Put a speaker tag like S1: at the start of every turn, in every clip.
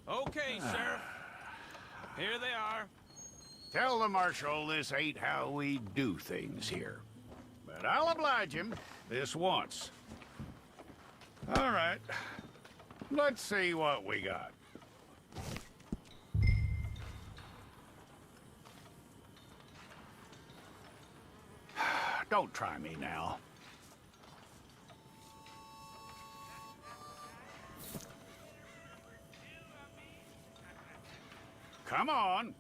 S1: Okay, Sheriff. Here they are.
S2: Tell the Marshal this ain't how we do things here. But I'll oblige him this once. All right. Let's see what we got. Don't try me now. Come on.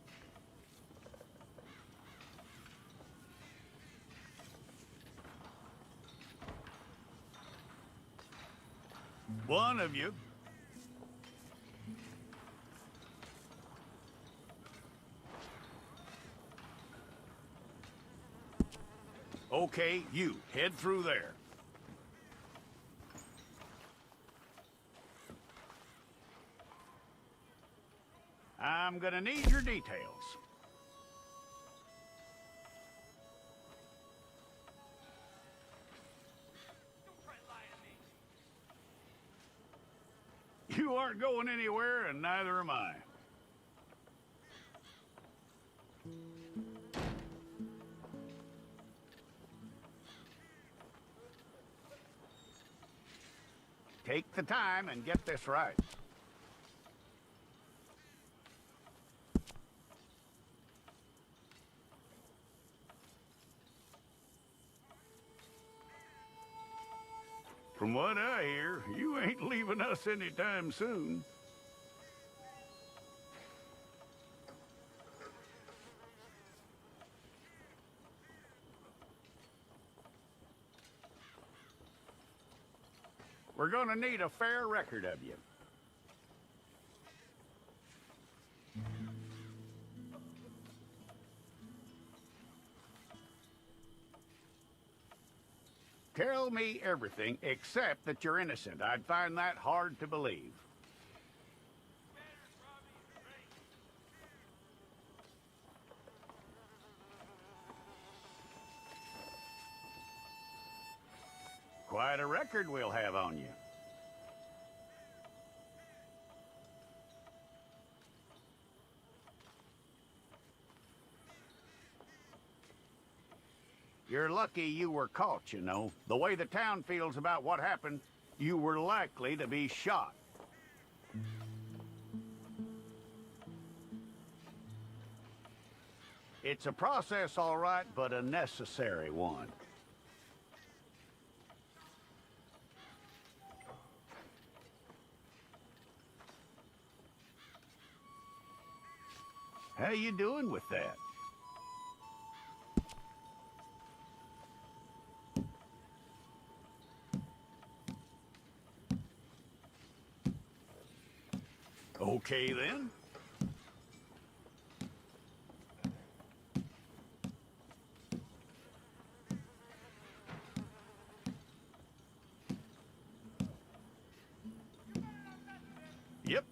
S2: One of you. Okay, you. Head through there. I'm gonna need your details. You aren't going anywhere, and neither am I. Take the time and get this right. From what I hear, you ain't leaving us anytime soon. We're gonna need a fair record of you. Tell me everything except that you're innocent. I'd find that hard to believe. Quite a record we'll have on you. You're lucky you were caught, you know. The way the town feels about what happened, you were likely to be shot. It's a process, all right, but a necessary one. How you doing with that? Okay, then. Yep.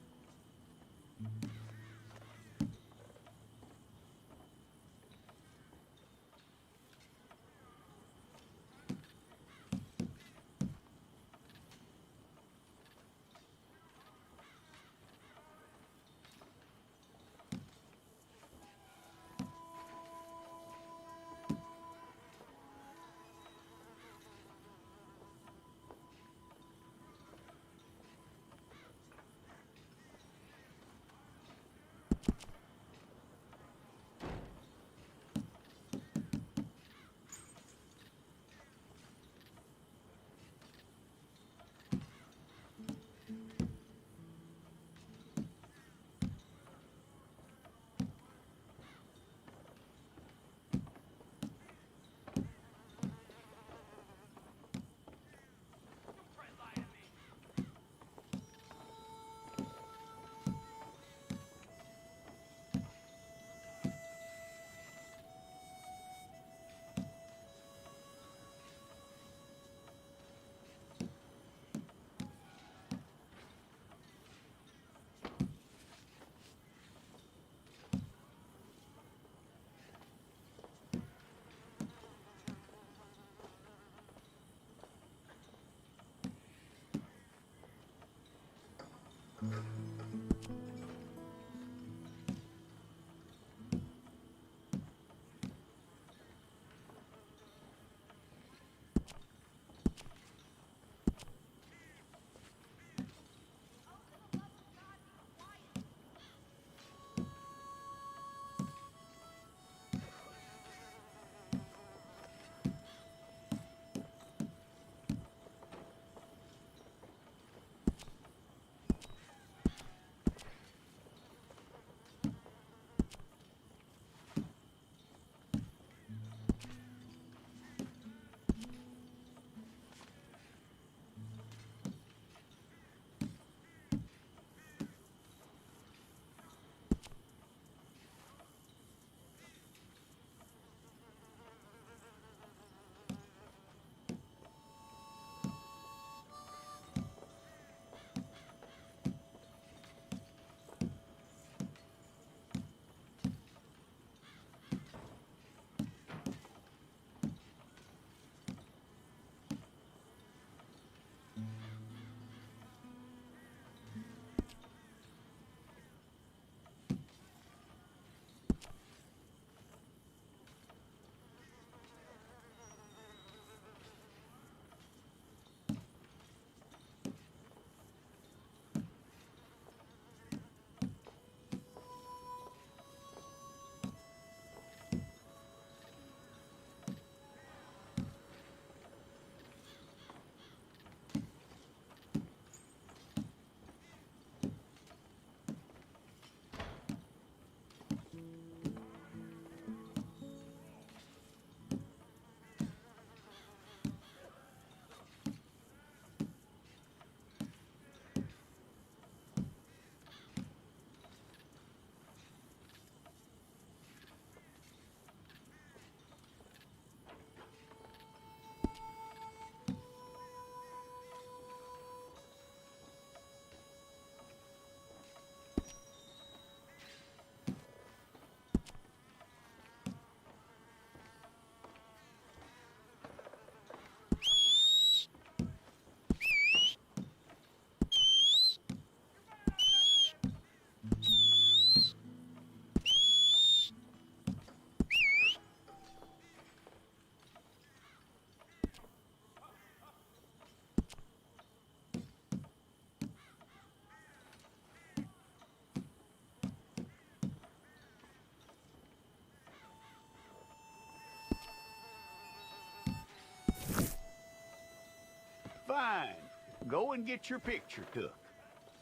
S2: and get your picture took.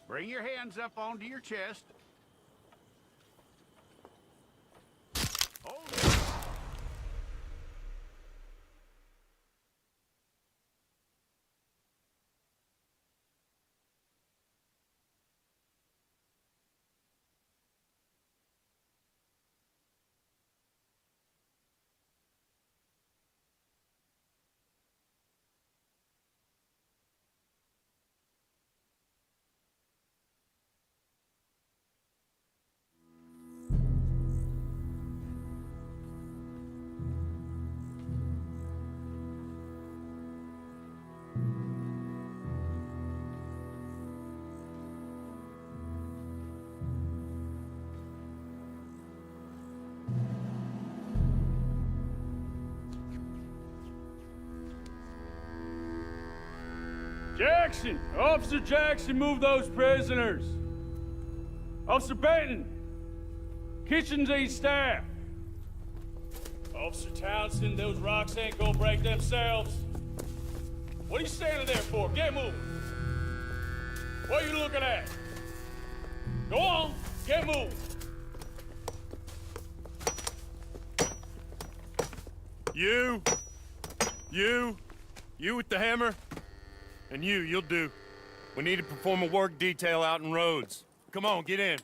S2: Bring your hands up onto your chest. Hold it.
S3: Jackson! Officer Jackson, move those prisoners! Officer Benton! Kitchens aid staff! Officer Townsend, those rocks ain't gonna break themselves. What are you standing there for? Get moving! What are you looking at? Go on, get moving!
S4: You with the hammer? And you'll do. We need to perform a work detail out in Rhodes. Come on, get in.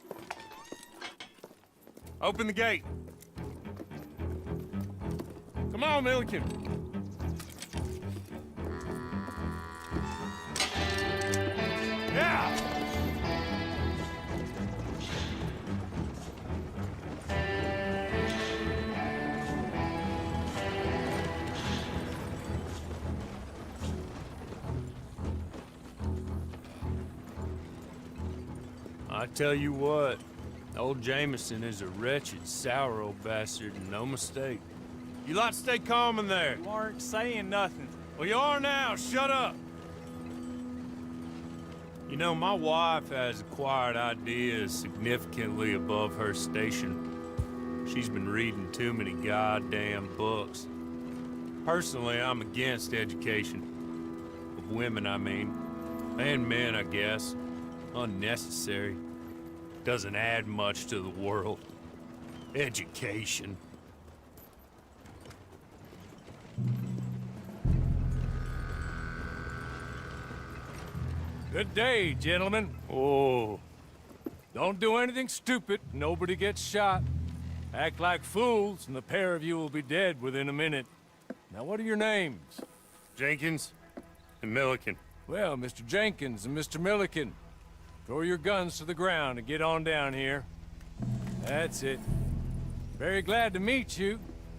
S4: Open the gate. Come on, Milliken. Yeah! I tell you what, old Jameson is a wretched, sour old bastard, and no mistake. You lot stay calm in there.
S1: You aren't saying nothing.
S4: Well, you are now. Shut up. You know, my wife has acquired ideas significantly above her station. She's been reading too many goddamn books. Personally, I'm against education. Of women, I mean. And men, I guess. Unnecessary. Doesn't add much to the world. Education.
S3: Good day, gentlemen.
S4: Oh.
S3: Don't do anything stupid. Nobody gets shot. Act like fools, and the pair of you will be dead within a minute. Now, what are your names?
S4: Jenkins and Milliken.
S3: Well, Mr. Jenkins and Mr. Milliken, throw your guns to the ground and get on down here. That's it. Very glad to meet you.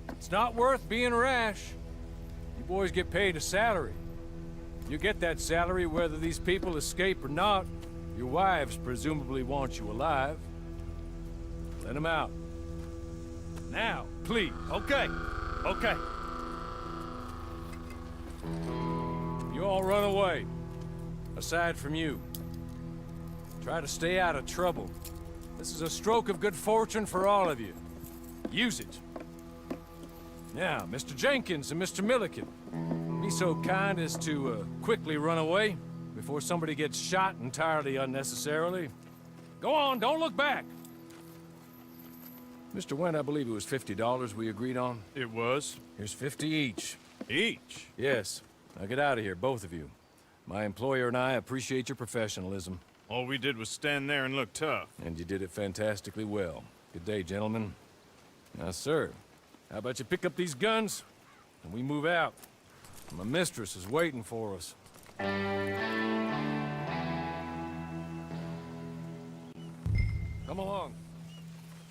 S3: It's not worth being rash. You boys get paid a salary. You get that salary whether these people escape or not. Your wives presumably want you alive. Let them out. Now, please.
S4: Okay. Okay.
S3: You all run away. Aside from you. Try to stay out of trouble. This is a stroke of good fortune for all of you. Use it. Now, Mr. Jenkins and Mr. Milliken, be so kind as to quickly run away before somebody gets shot entirely unnecessarily. Go on, don't look back. Mr. Went, I believe it was $50 we agreed on.
S4: It was.
S3: Here's 50 each.
S4: Each?
S3: Yes. Now get out of here, both of you. My employer and I appreciate your professionalism.
S4: All we did was stand there and look tough.
S3: And you did it fantastically well. Good day, gentlemen. Now, sir, how about you pick up these guns and we move out? My mistress is waiting for us. Come along.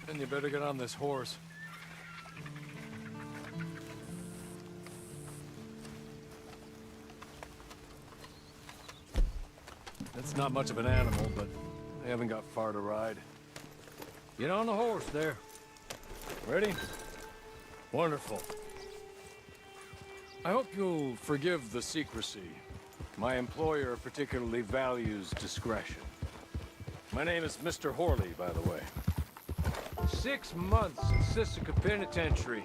S3: Then you better get on this horse. It's not much of an animal, but they haven't got far to ride. Get on the horse there. Ready? Wonderful. I hope you'll forgive the secrecy. My employer particularly values discretion. My name is Mr. Horley, by the way. 6 months in Sisika Penitentiary,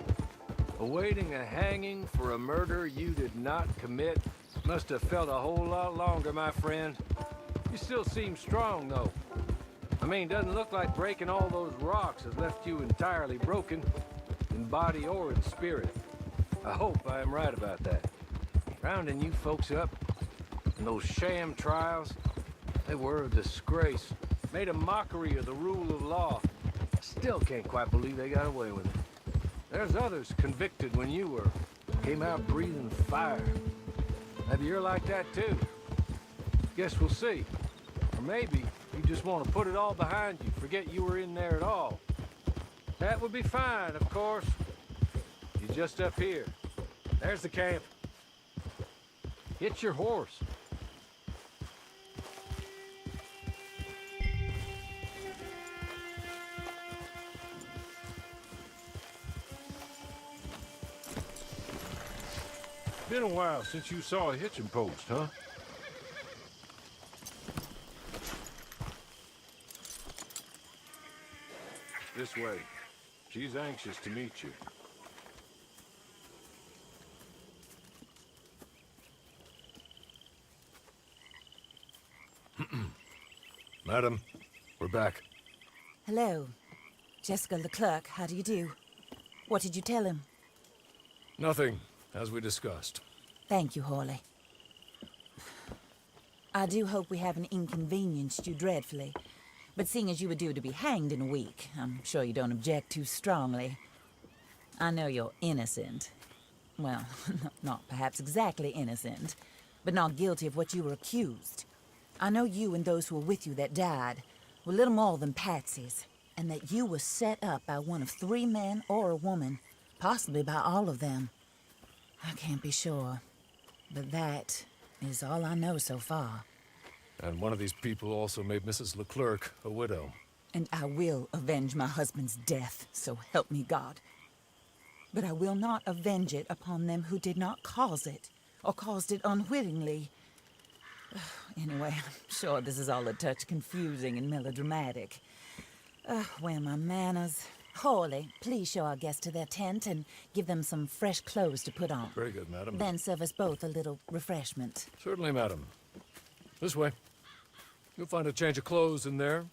S3: awaiting a hanging for a murder you did not commit. Must have felt a whole lot longer, my friend. You still seem strong, though. I mean, doesn't look like breaking all those rocks has left you entirely broken, in body or in spirit. I hope I am right about that. Rounding you folks up, and those sham trials, they were a disgrace. Made a mockery of the rule of law. Still can't quite believe they got away with it. There's others convicted when you were. Came out breathing fire. Maybe you're like that too. Guess we'll see. Or maybe you just want to put it all behind you, forget you were in there at all. That would be fine, of course. You're just up here. There's the camp. Get your horse.
S5: Been a while since you saw a hitching post, huh? This way. She's anxious to meet you. Madam, we're back.
S6: Hello. Jessica Leclerc, how do you do? What did you tell him?
S5: Nothing, as we discussed.
S6: Thank you, Hawley. I do hope we haven't inconvenienced you dreadfully. But seeing as you were due to be hanged in a week, I'm sure you don't object too strongly. I know you're innocent. Well, not perhaps exactly innocent, but not guilty of what you were accused. I know you and those who were with you that died were little more than patsies, and that you were set up by one of 3 men or a woman, possibly by all of them. I can't be sure, but that is all I know so far.
S5: And one of these people also made Mrs. Leclerc a widow.
S6: And I will avenge my husband's death, so help me God. But I will not avenge it upon them who did not cause it, or caused it unwittingly. Anyway, I'm sure this is all a touch confusing and melodramatic. Where are my manners? Hawley, please show our guests to their tent and give them some fresh clothes to put on.
S5: Very good, madam.
S6: Then serve us both a little refreshment.
S5: Certainly, madam. This way. You'll find a change of clothes in there,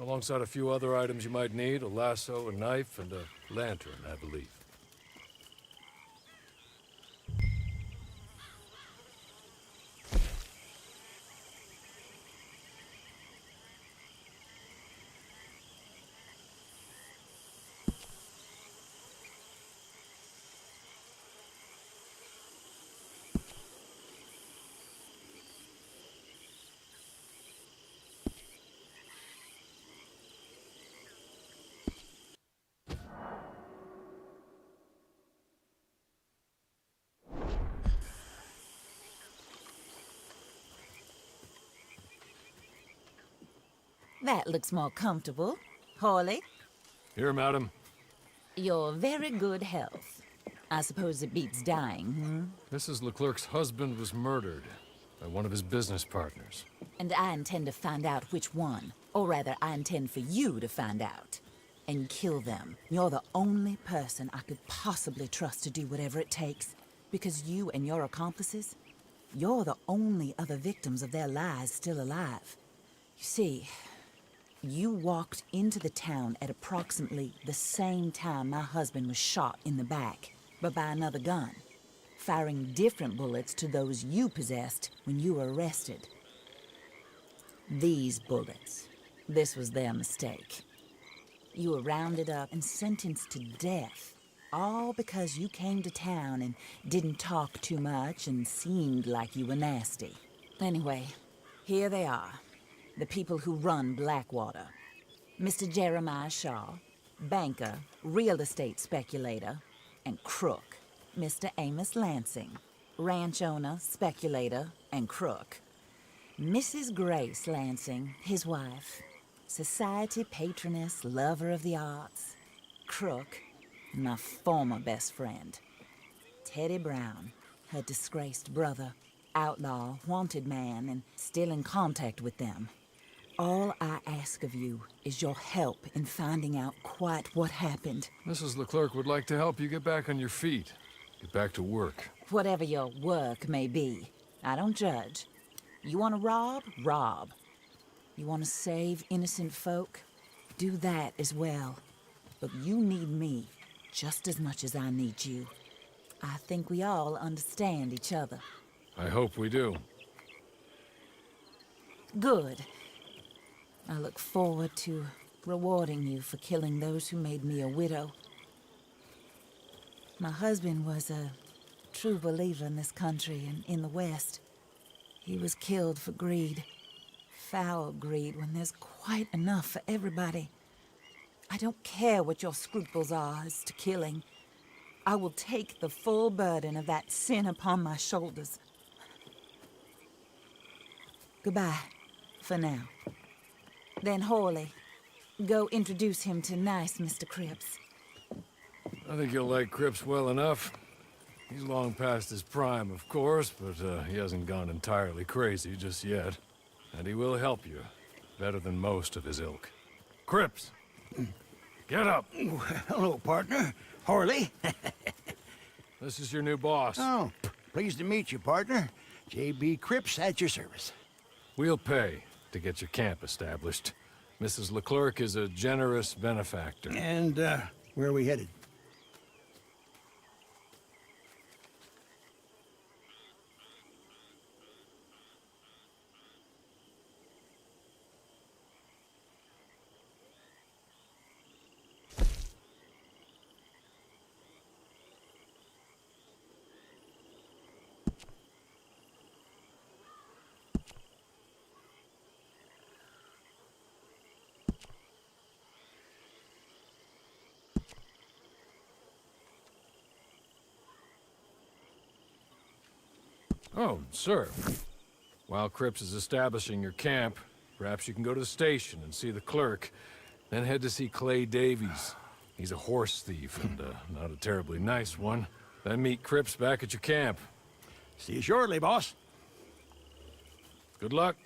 S5: alongside a few other items you might need, a lasso, a knife, and a lantern, I believe.
S6: That looks more comfortable. Hawley,
S5: Here, madam.
S6: you're very good health. I suppose it beats dying,
S5: Mrs. Leclerc's husband was murdered by one of his business partners.
S6: And I intend to find out which one. Or rather, I intend for you to find out. And kill them. You're the only person I could possibly trust to do whatever it takes. Because you and your accomplices, you're the only other victims of their lies still alive. You see, you walked into the town at approximately the same time my husband was shot in the back, but by another gun, firing different bullets to those you possessed when you were arrested. These bullets, this was their mistake. You were rounded up and sentenced to death, all because you came to town and didn't talk too much and seemed like you were nasty. Anyway, here they are. The people who run Blackwater. Mr. Jeremiah Shaw, banker, real estate speculator, and crook. Mr. Amos Lansing, ranch owner, speculator, and crook. Mrs. Grace Lansing, his wife, society patroness, lover of the arts, crook, and my former best friend. Teddy Brown, her disgraced brother, outlaw, wanted man, and still in contact with them. All I ask of you is your help in finding out quite what happened.
S5: Mrs. Leclerc would like to help you get back on your feet. Get back to work.
S6: Whatever your work may be, I don't judge. You want to rob? Rob. You want to save innocent folk? Do that as well. But you need me just as much as I need you. I think we all understand each other.
S5: I hope we do.
S6: Good. I look forward to rewarding you for killing those who made me a widow. My husband was a true believer in this country and in the West. He was killed for greed. Foul greed when there's quite enough for everybody. I don't care what your scruples are as to killing. I will take the full burden of that sin upon my shoulders. Goodbye, for now. Then Hawley, go introduce him to nice Mr. Cripps.
S5: I think you'll like Cripps well enough. He's long past his prime, of course, but he hasn't gone entirely crazy just yet. And he will help you, better than most of his ilk. Cripps! Get up!
S7: Hello, partner. Harley.
S5: This is your new boss.
S7: Oh, pleased to meet you, partner. J.B. Cripps at your service.
S5: We'll pay to get your camp established. Mrs. Leclerc is a generous benefactor.
S7: And, where are we headed?
S5: Oh, sir. While Cripps is establishing your camp, perhaps you can go to the station and see the clerk, then head to see Clay Davies. He's a horse thief, and not a terribly nice one. Then meet Cripps back at your camp.
S7: See you shortly, boss.
S5: Good luck.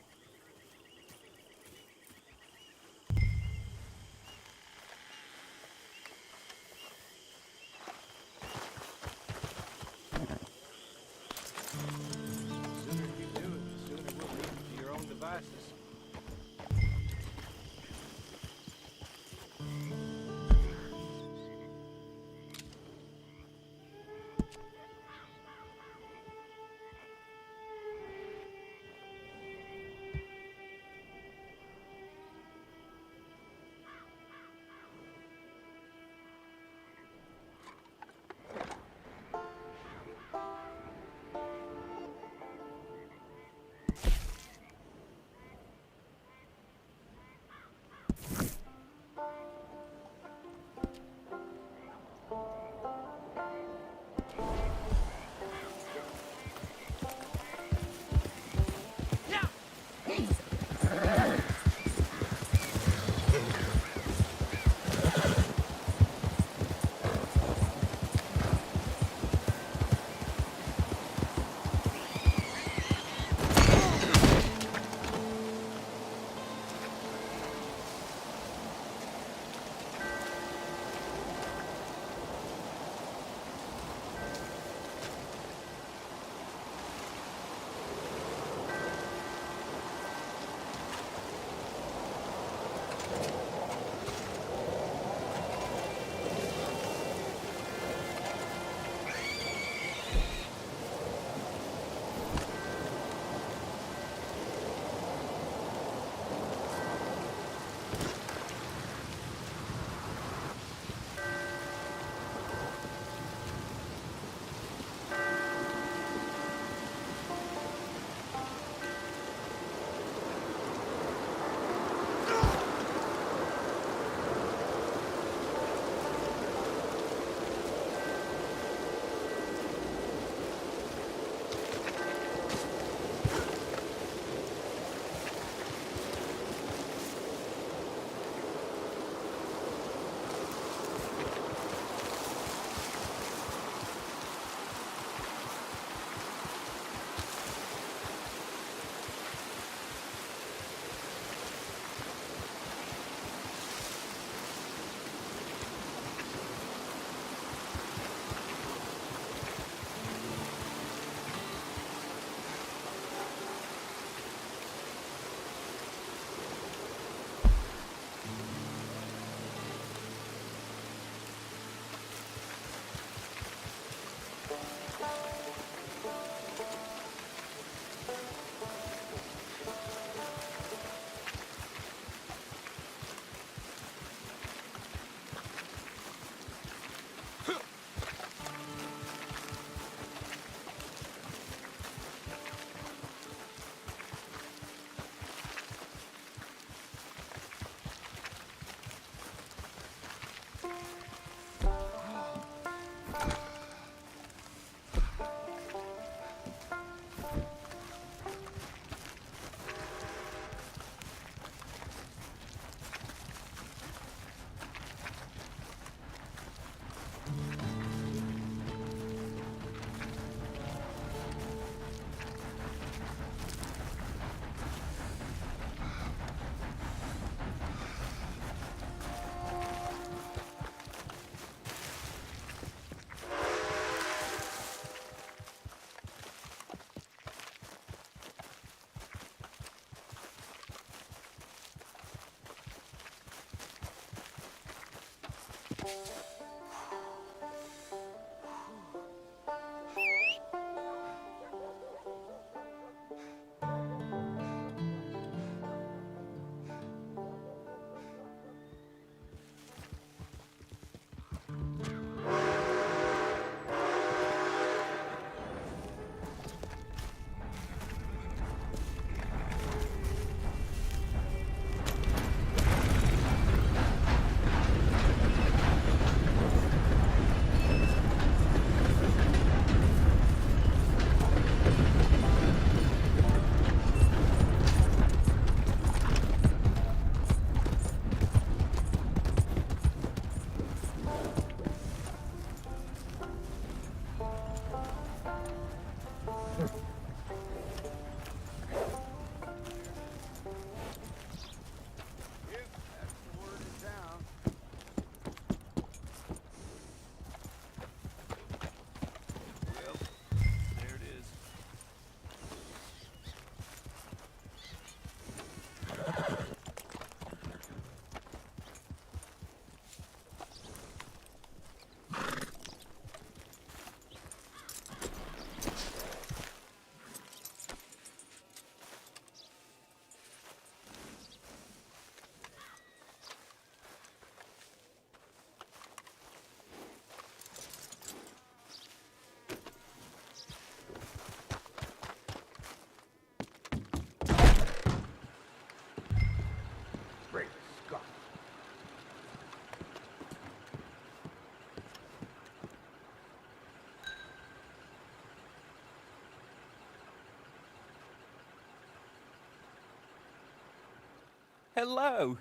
S8: Hello.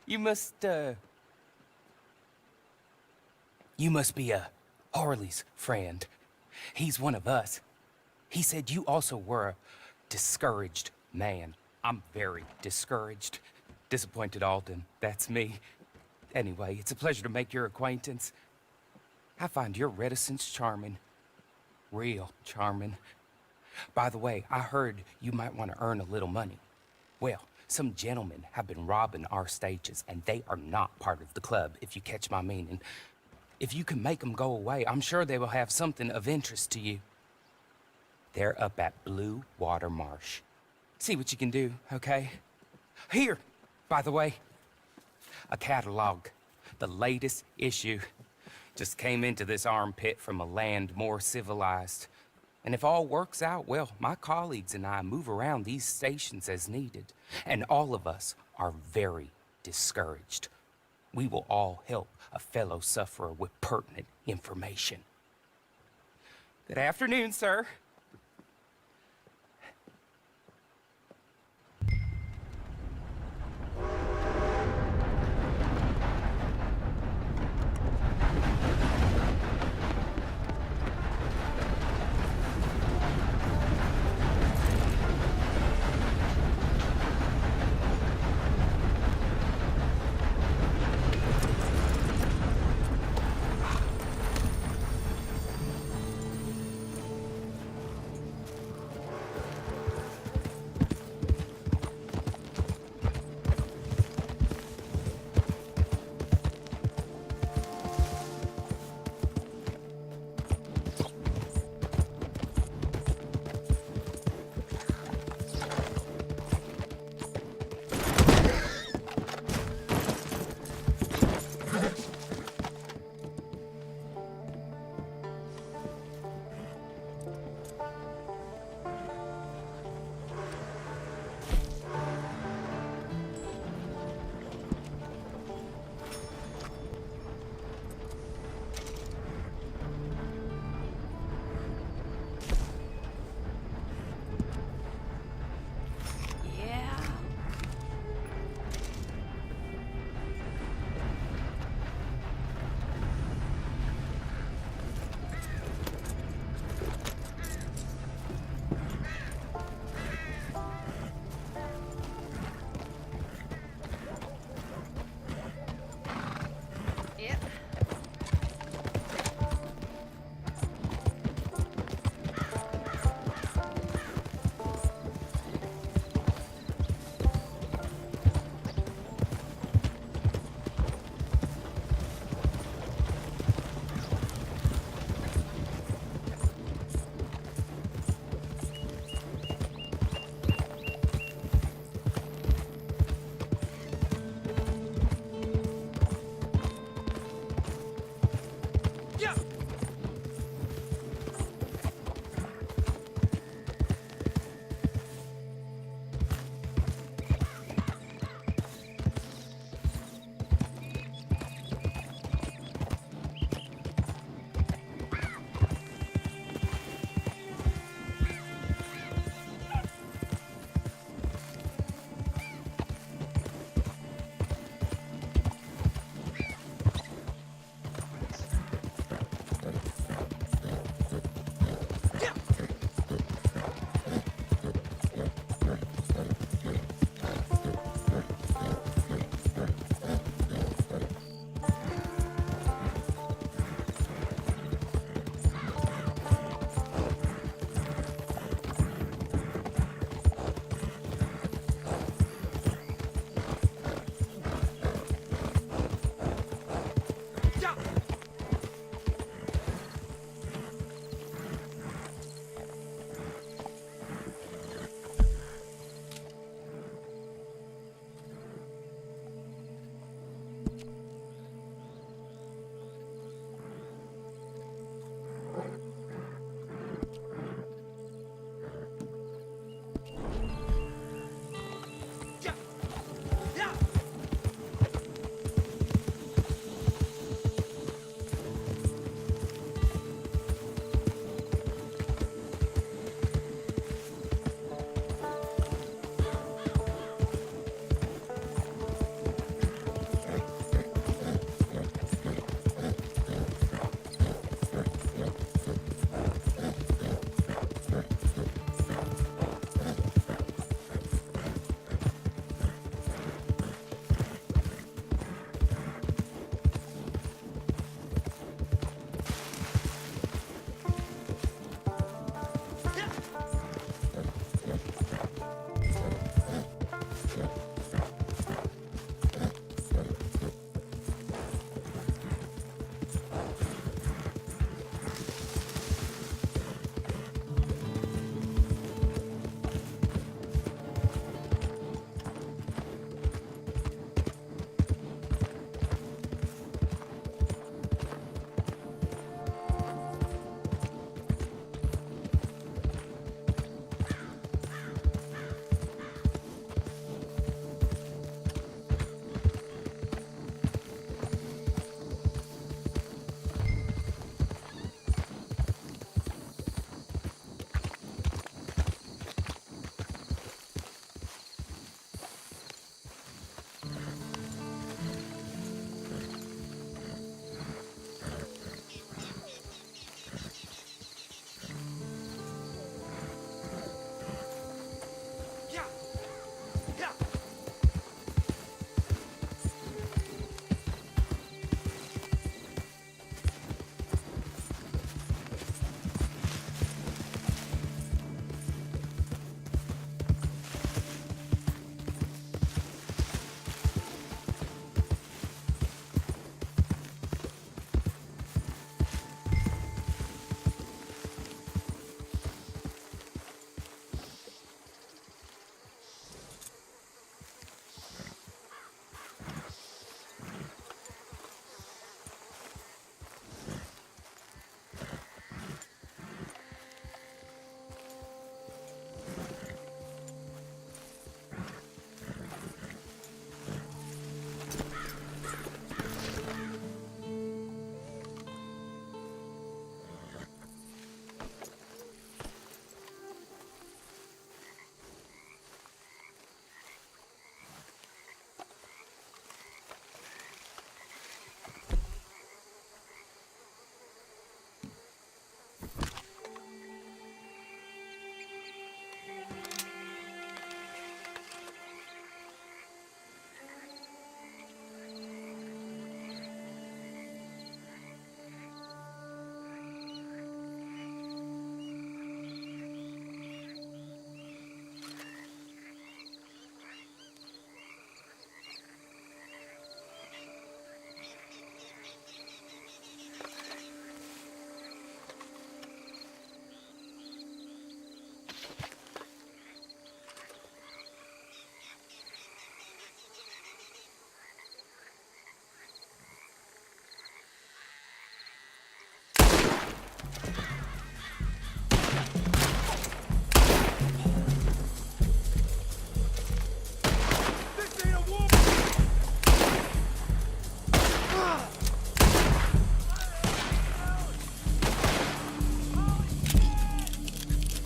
S8: You must be Harley's friend. He's one of us. He said you also were a discouraged man. I'm very discouraged. Disappointed Alden, that's me. Anyway, it's a pleasure to make your acquaintance. I find your reticence charming. Real charming. By the way, I heard you might want to earn a little money. Well, some gentlemen have been robbing our stages, and they are not part of the club, if you catch my meaning. If you can make them go away, I'm sure they will have something of interest to you. They're up at Blue Water Marsh. See what you can do, okay? Here, by the way, a catalog. The latest issue. Just came into this armpit from a land more civilized. And if all works out, well, my colleagues and I move around these stations as needed. And all of us are very discouraged. We will all help a fellow sufferer with pertinent information. Good afternoon, sir.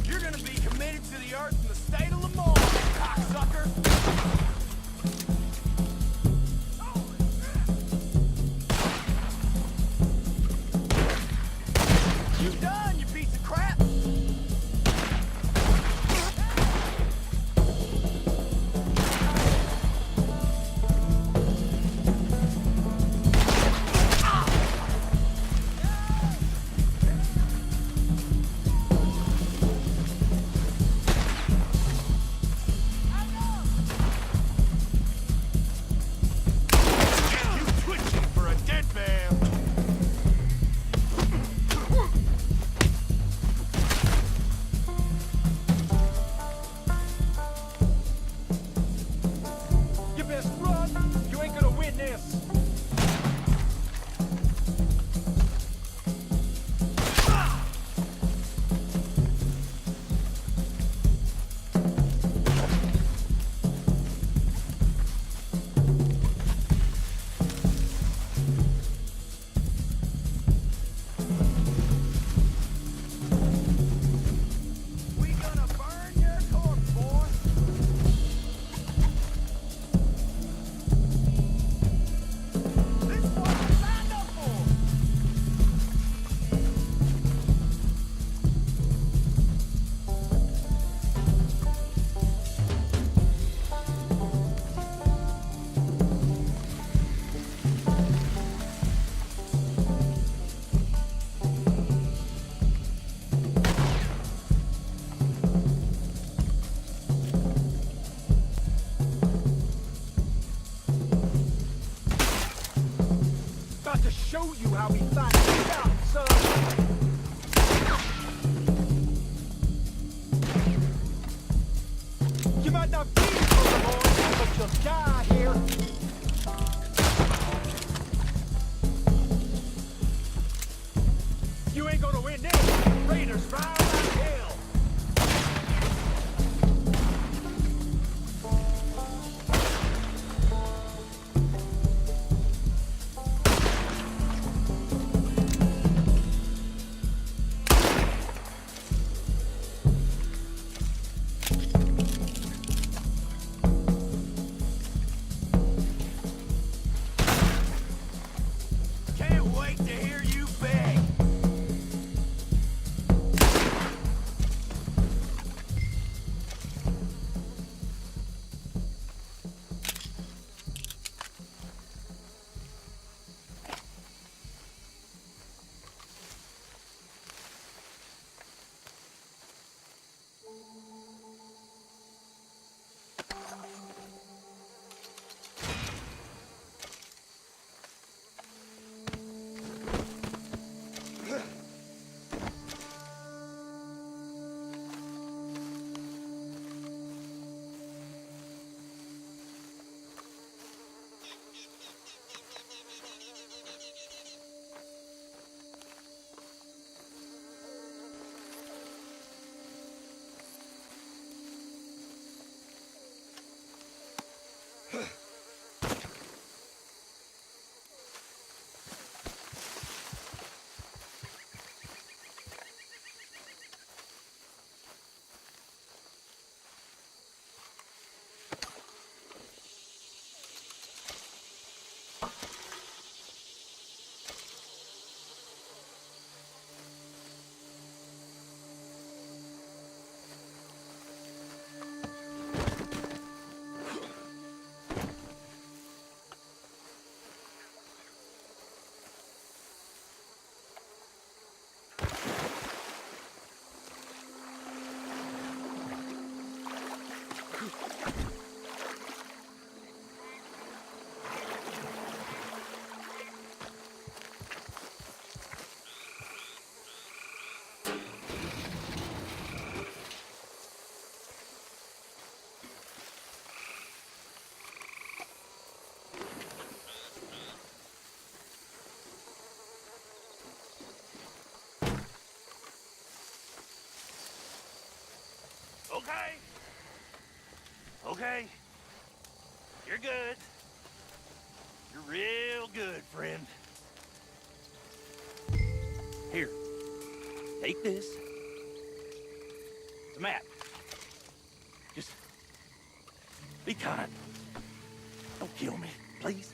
S1: You're gonna be committed to the earth in the state of Lamar, cocksucker! You done, you piece of crap!
S9: Show you how we fight it out, son! You might not be from the Lord, but you'll die here. You ain't gonna win this! Raiders fire like hell!
S1: Okay. Okay. You're good. You're real good, friend. Here, take this. It's a map. Just be kind. Don't kill me, please.